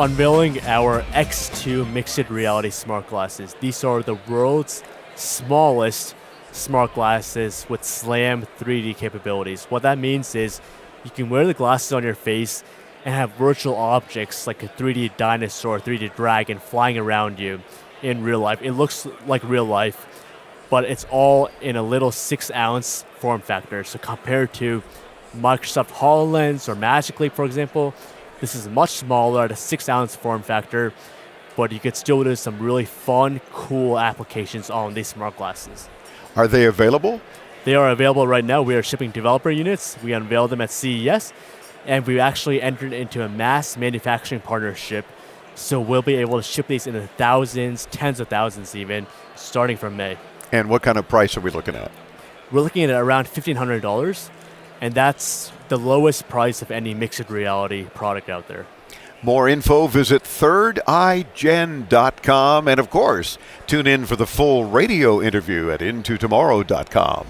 unveiling our X2 mixed reality smart glasses. These are the world's smallest smart glasses with SLAM 3D capabilities. What that means is you can wear the glasses on your face and have virtual objects like a 3D dinosaur, 3D dragon flying around you in real life. It looks like real life, but it's all in a little 6-ounce form factor. So compared to Microsoft HoloLens or Magic Leap, for example, this is much smaller at a 6-ounce form factor, but you could still do some really fun, cool applications on these smart glasses. Are they available? They are available right now. We are shipping developer units. We unveiled them at CES, and we actually entered into a mass manufacturing partnership. So we'll be able to ship these in the thousands, tens of thousands even, starting from May. And what kind of price are we looking at? We're looking at around $1,500, and that's the lowest price of any mixed reality product out there. More info, visit thirdeyegen.com. And of course, tune in for the full radio interview at intotomorrow.com.